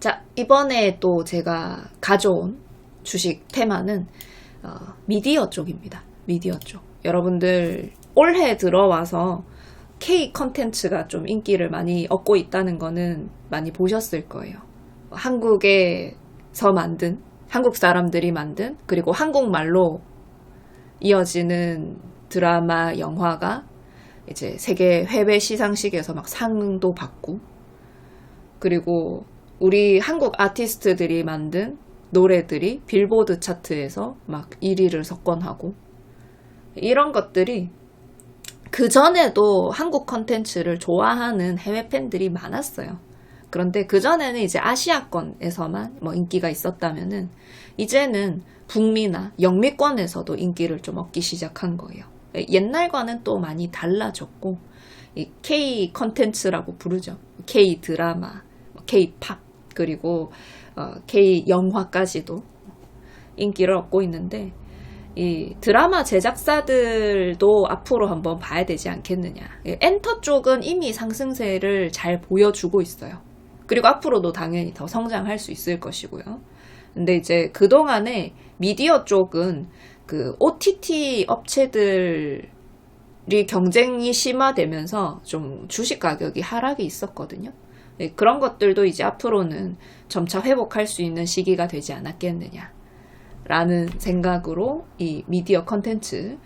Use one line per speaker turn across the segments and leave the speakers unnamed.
자, 이번에 또 제가 가져온 주식 테마는 미디어 쪽입니다. 미디어 쪽. 여러분들 올해 들어와서 K 컨텐츠가 좀 인기를 많이 얻고 있다는 거는 많이 보셨을 거예요. 한국에서 만든, 한국 사람들이 만든, 그리고 한국말로 이어지는 드라마, 영화가 이제 세계 해외 시상식에서 막 상도 받고, 그리고 우리 한국 아티스트들이 만든 노래들이 빌보드 차트에서 막 1위를 석권하고, 이런 것들이 그전에도 한국 컨텐츠를 좋아하는 해외 팬들이 많았어요. 그런데 그전에는 이제 아시아권에서만 뭐 인기가 있었다면은 이제는 북미나 영미권에서도 인기를 좀 얻기 시작한 거예요. 옛날과는 또 많이 달라졌고, 이 K 컨텐츠라고 부르죠. K 드라마, K 팝, 그리고 K 영화까지도 인기를 얻고 있는데, 이 드라마 제작사들도 앞으로 한번 봐야 되지 않겠느냐. 엔터 쪽은 이미 상승세를 잘 보여주고 있어요. 그리고 앞으로도 당연히 더 성장할 수 있을 것이고요. 근데 이제 그동안에 미디어 쪽은 그 OTT 업체들이 경쟁이 심화되면서 좀 주식 가격이 하락이 있었거든요. 그런 것들도 이제 앞으로는 점차 회복할 수 있는 시기가 되지 않았겠느냐 라는 생각으로 이 미디어 컨텐츠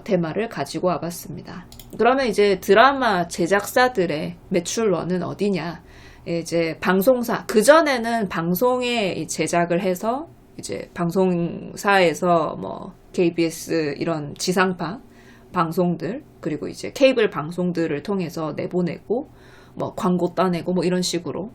테마를 가지고 와봤습니다. 그러면 이제 드라마 제작사들의 매출원은 어디냐? 이제 방송사, 그전에는 방송에 제작을 해서 이제 방송사에서 뭐 KBS 이런 지상파 방송들, 그리고 이제 케이블 방송들을 통해서 내보내고 뭐 광고 따내고 뭐 이런 식으로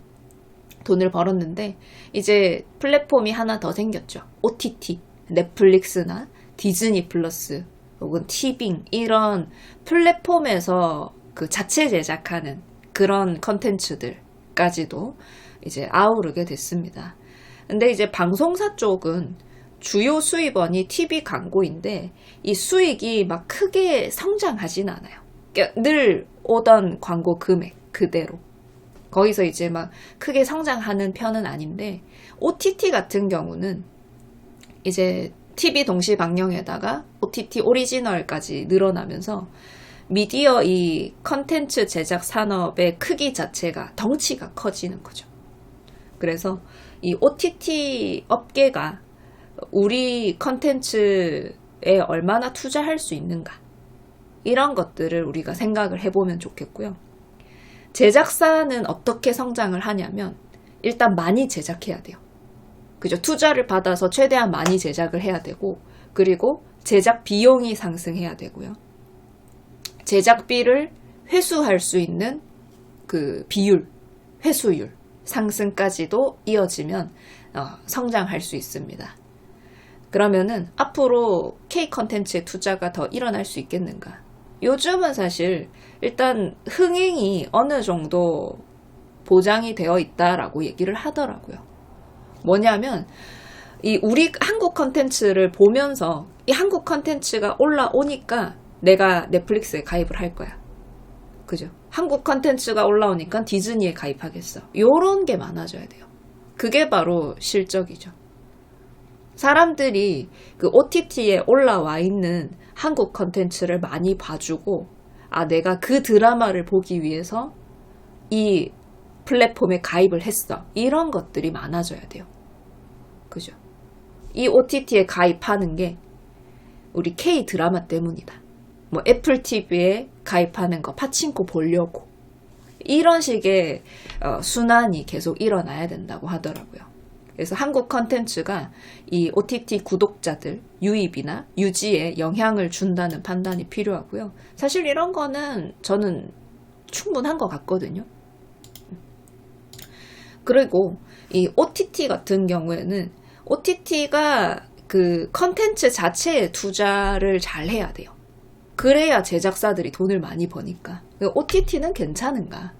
돈을 벌었는데, 이제 플랫폼이 하나 더 생겼죠. OTT, 넷플릭스나 디즈니 플러스 혹은 티빙, 이런 플랫폼에서 그 자체 제작하는 그런 컨텐츠들까지도 이제 아우르게 됐습니다. 근데 이제 방송사 쪽은 주요 수입원이 TV 광고인데 이 수익이 막 크게 성장하진 않아요. 그러니까 늘 오던 광고 금액 그대로. 거기서 이제 막 크게 성장하는 편은 아닌데, OTT 같은 경우는 이제 TV 동시 방영에다가 OTT 오리지널까지 늘어나면서 미디어 이 컨텐츠 제작 산업의 크기 자체가, 덩치가 커지는 거죠. 그래서 이 OTT 업계가 우리 컨텐츠에 얼마나 투자할 수 있는가, 이런 것들을 우리가 생각을 해보면 좋겠고요. 제작사는 어떻게 성장을 하냐면 일단 많이 제작해야 돼요. 그죠? 투자를 받아서 최대한 많이 제작을 해야 되고, 그리고 제작 비용이 상승해야 되고요. 제작비를 회수할 수 있는 그 비율, 회수율 상승까지도 이어지면 성장할 수 있습니다. 그러면은 앞으로 K 컨텐츠의 투자가 더 일어날 수 있겠는가? 요즘은 사실 일단 흥행이 어느 정도 보장이 되어 있다라고 얘기를 하더라고요. 뭐냐면 이 우리 한국 컨텐츠를 보면서 이 한국 컨텐츠가 올라오니까 내가 넷플릭스에 가입을 할 거야. 그죠? 한국 컨텐츠가 올라오니까 디즈니에 가입하겠어. 요런 게 많아져야 돼요. 그게 바로 실적이죠. 사람들이 그 OTT에 올라와 있는 한국 컨텐츠를 많이 봐주고, 아, 내가 그 드라마를 보기 위해서 이 플랫폼에 가입을 했어. 이런 것들이 많아져야 돼요. 그죠? 이 OTT에 가입하는 게 우리 K 드라마 때문이다. 뭐 애플 TV에 가입하는 거 파친코 보려고. 이런 식의 순환이 계속 일어나야 된다고 하더라고요. 그래서 한국 컨텐츠가 이 OTT 구독자들 유입이나 유지에 영향을 준다는 판단이 필요하고요. 사실 이런 거는 저는 충분한 것 같거든요. 그리고 이 OTT 같은 경우에는 OTT가 그 컨텐츠 자체에 투자를 잘 해야 돼요. 그래야 제작사들이 돈을 많이 버니까. OTT는 괜찮은가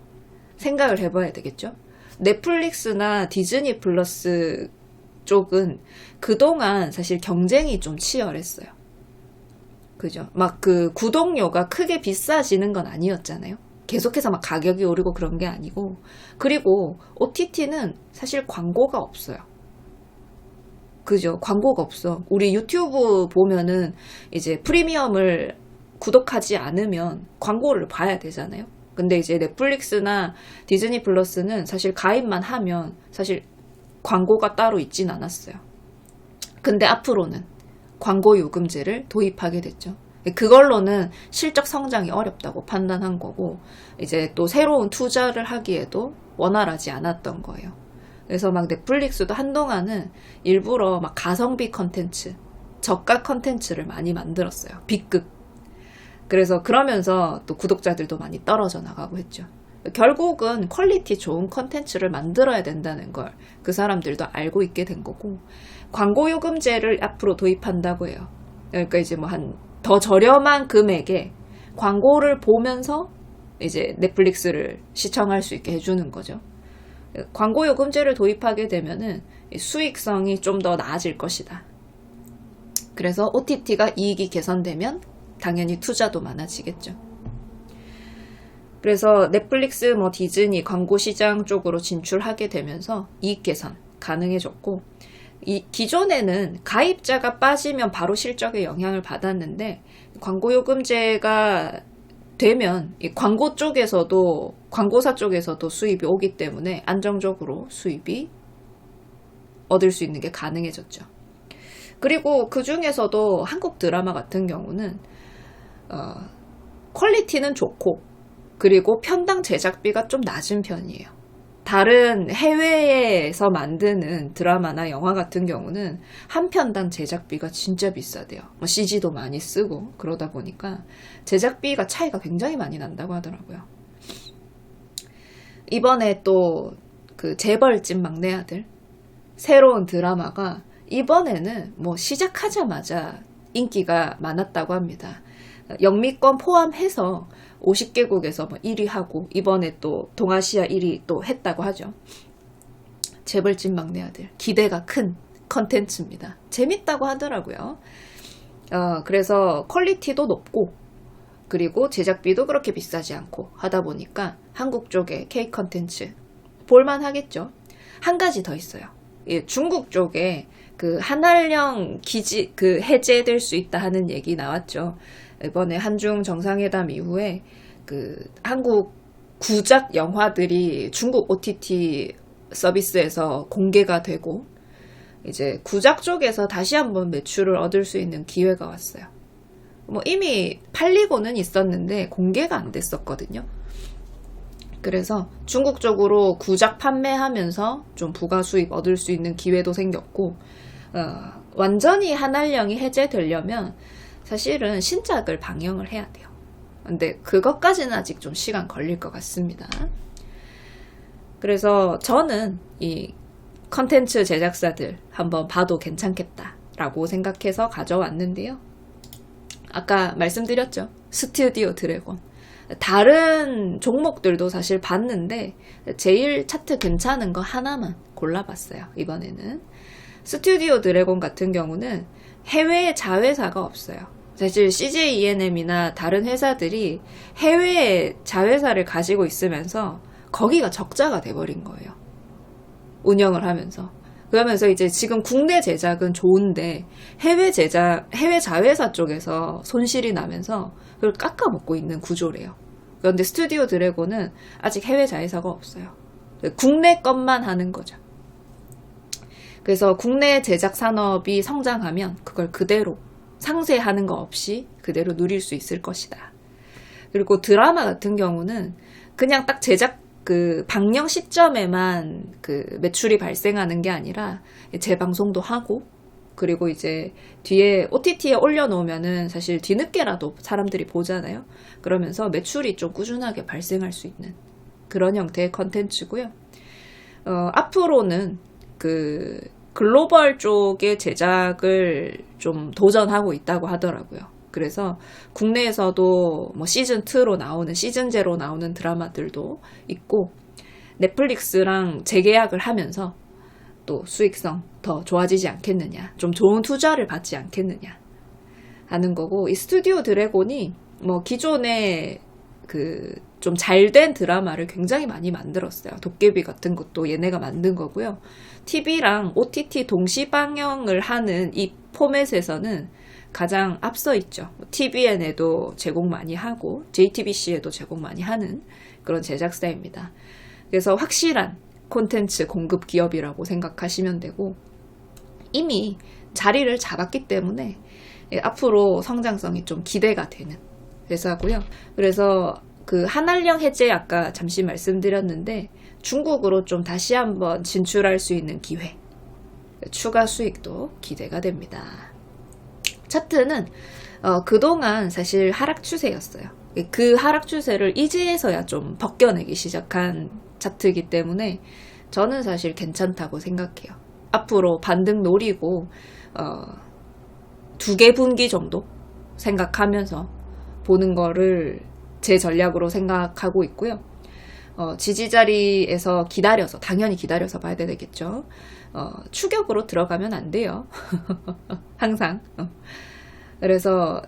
생각을 해봐야 되겠죠. 넷플릭스나 디즈니 플러스 쪽은 그동안 사실 경쟁이 좀 치열했어요. 그죠? 막 그 구독료가 크게 비싸지는 건 아니었잖아요. 계속해서 막 가격이 오르고 그런 게 아니고, 그리고 OTT는 사실 광고가 없어요. 그죠? 광고가 없어. 우리 유튜브 보면은 이제 프리미엄을 구독하지 않으면 광고를 봐야 되잖아요. 근데 이제 넷플릭스나 디즈니 플러스는 사실 가입만 하면 사실 광고가 따로 있진 않았어요. 근데 앞으로는 광고 요금제를 도입하게 됐죠. 그걸로는 실적 성장이 어렵다고 판단한 거고, 이제 또 새로운 투자를 하기에도 원활하지 않았던 거예요. 그래서 막 넷플릭스도 한동안은 일부러 막 가성비 컨텐츠, 저가 컨텐츠를 많이 만들었어요. B급. 그래서 그러면서 또 구독자들도 많이 떨어져 나가고 했죠. 결국은 퀄리티 좋은 컨텐츠를 만들어야 된다는 걸 그 사람들도 알고 있게 된 거고, 광고 요금제를 앞으로 도입한다고 해요. 그러니까 이제 뭐 한 더 저렴한 금액에 광고를 보면서 이제 넷플릭스를 시청할 수 있게 해주는 거죠. 광고 요금제를 도입하게 되면은 수익성이 좀 더 나아질 것이다. 그래서 OTT가 이익이 개선되면 당연히 투자도 많아지겠죠. 그래서 넷플릭스, 뭐 디즈니 광고 시장 쪽으로 진출하게 되면서 이익 개선 가능해졌고, 이 기존에는 가입자가 빠지면 바로 실적에 영향을 받았는데, 광고 요금제가 되면 이 광고 쪽에서도, 광고사 쪽에서도 수입이 오기 때문에 안정적으로 수입이 얻을 수 있는 게 가능해졌죠. 그리고 그 중에서도 한국 드라마 같은 경우는 퀄리티는 좋고, 그리고 편당 제작비가 좀 낮은 편이에요. 다른 해외에서 만드는 드라마나 영화 같은 경우는 한 편당 제작비가 진짜 비싸대요. 뭐 CG도 많이 쓰고 그러다 보니까 제작비가 차이가 굉장히 많이 난다고 하더라고요. 이번에 또 그 재벌집 막내 아들 새로운 드라마가 이번에는 뭐 시작하자마자 인기가 많았다고 합니다. 영미권 포함해서 50개국에서 뭐 1위 하고, 이번에 또 동아시아 1위 또 했다고 하죠. 재벌집 막내 아들. 기대가 큰 컨텐츠입니다. 재밌다고 하더라고요. 그래서 퀄리티도 높고, 그리고 제작비도 그렇게 비싸지 않고 하다 보니까 한국 쪽의 K 컨텐츠 볼만 하겠죠. 한 가지 더 있어요. 예, 중국 쪽에 그 한알령 기지 그 해제될 수 있다 하는 얘기 나왔죠. 이번에 한중 정상회담 이후에 그 한국 구작 영화들이 중국 OTT 서비스에서 공개가 되고, 이제 구작 쪽에서 다시 한번 매출을 얻을 수 있는 기회가 왔어요. 뭐 이미 팔리고는 있었는데 공개가 안 됐었거든요. 그래서 중국 쪽으로 구작 판매하면서 좀 부가 수입 얻을 수 있는 기회도 생겼고, 완전히 한알령이 해제되려면 사실은 신작을 방영을 해야 돼요. 근데 그것까지는 아직 좀 시간 걸릴 것 같습니다. 그래서 저는 이 컨텐츠 제작사들 한번 봐도 괜찮겠다라고 생각해서 가져왔는데요. 아까 말씀드렸죠. 스튜디오 드래곤. 다른 종목들도 사실 봤는데 제일 차트 괜찮은 거 하나만 골라봤어요. 이번에는 스튜디오 드래곤 같은 경우는 해외에 자회사가 없어요. 사실 CJ ENM이나 다른 회사들이 해외에 자회사를 가지고 있으면서 거기가 적자가 돼버린 거예요. 운영을 하면서. 그러면서 이제 지금 국내 제작은 좋은데 해외 자회사 쪽에서 손실이 나면서 그걸 깎아먹고 있는 구조래요. 그런데 스튜디오 드래곤은 아직 해외 자회사가 없어요. 국내 것만 하는 거죠. 그래서 국내 제작 산업이 성장하면 그걸 그대로 상쇄하는 거 없이 그대로 누릴 수 있을 것이다. 그리고 드라마 같은 경우는 그냥 딱 제작 그 방영 시점에만 그 매출이 발생하는 게 아니라 재방송도 하고, 그리고 이제 뒤에 OTT에 올려놓으면은 사실 뒤늦게라도 사람들이 보잖아요. 그러면서 매출이 좀 꾸준하게 발생할 수 있는 그런 형태의 컨텐츠고요. 앞으로는 그 글로벌 쪽의 제작을 좀 도전하고 있다고 하더라고요. 그래서 국내에서도 뭐 시즌2로 나오는, 시즌제로 나오는 드라마들도 있고, 넷플릭스랑 재계약을 하면서 또 수익성 더 좋아지지 않겠느냐, 좀 좋은 투자를 받지 않겠느냐 하는 거고, 이 스튜디오 드래곤이 뭐 기존의 좀 잘된 드라마를 굉장히 많이 만들었어요. 도깨비 같은 것도 얘네가 만든 거고요. TV랑 OTT 동시 방영을 하는 이 포맷에서는 가장 앞서 있죠. TVN에도 제공 많이 하고 JTBC에도 제공 많이 하는 그런 제작사입니다. 그래서 확실한 콘텐츠 공급 기업이라고 생각하시면 되고, 이미 자리를 잡았기 때문에 앞으로 성장성이 좀 기대가 되는 회사고요. 그래서 그 한알령 해제 아까 잠시 말씀드렸는데, 중국으로 좀 다시 한번 진출할 수 있는 기회, 추가 수익도 기대가 됩니다. 차트는 그동안 사실 하락 추세였어요. 그 하락 추세를 이제서야 좀 벗겨내기 시작한 차트이기 때문에 저는 사실 괜찮다고 생각해요. 앞으로 반등 노리고 2개 분기 정도 생각하면서 보는 거를 제 전략으로 생각하고 있고요. 지지 자리에서 기다려서, 당연히 기다려서 봐야 되겠죠. 추격으로 들어가면 안 돼요. 항상. 그래서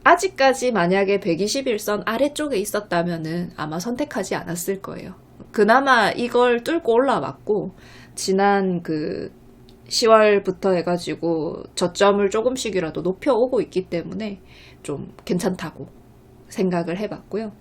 아직까지 만약에 121선 아래쪽에 있었다면은 아마 선택하지 않았을 거예요. 그나마 이걸 뚫고 올라왔고, 지난 10월부터 해가지고 저점을 조금씩이라도 높여오고 있기 때문에 좀 괜찮다고 생각을 해봤고요.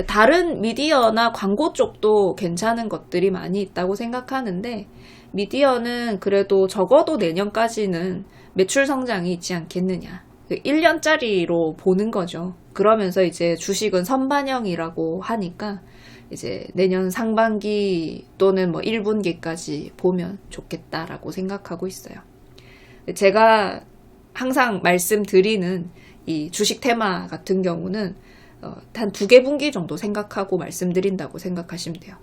다른 미디어나 광고 쪽도 괜찮은 것들이 많이 있다고 생각하는데, 미디어는 그래도 적어도 내년까지는 매출 성장이 있지 않겠느냐. 1년짜리로 보는 거죠. 그러면서 이제 주식은 선반영이라고 하니까 이제 내년 상반기 또는 1분기까지 보면 좋겠다라고 생각하고 있어요. 제가 항상 말씀드리는 이 주식 테마 같은 경우는 한 2개 분기 정도 생각하고 말씀드린다고 생각하시면 돼요.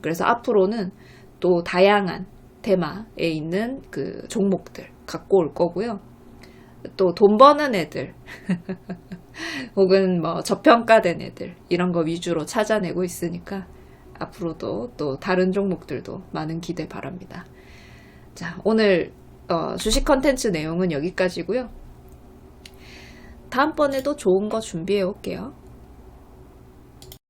그래서 앞으로는 또 다양한 테마에 있는 그 종목들 갖고 올 거고요. 또 돈 버는 애들 혹은 저평가된 애들, 이런 거 위주로 찾아내고 있으니까 앞으로도 또 다른 종목들도 많은 기대 바랍니다. 자, 오늘 주식 컨텐츠 내용은 여기까지고요. 다음번에도 좋은 거 준비해 올게요.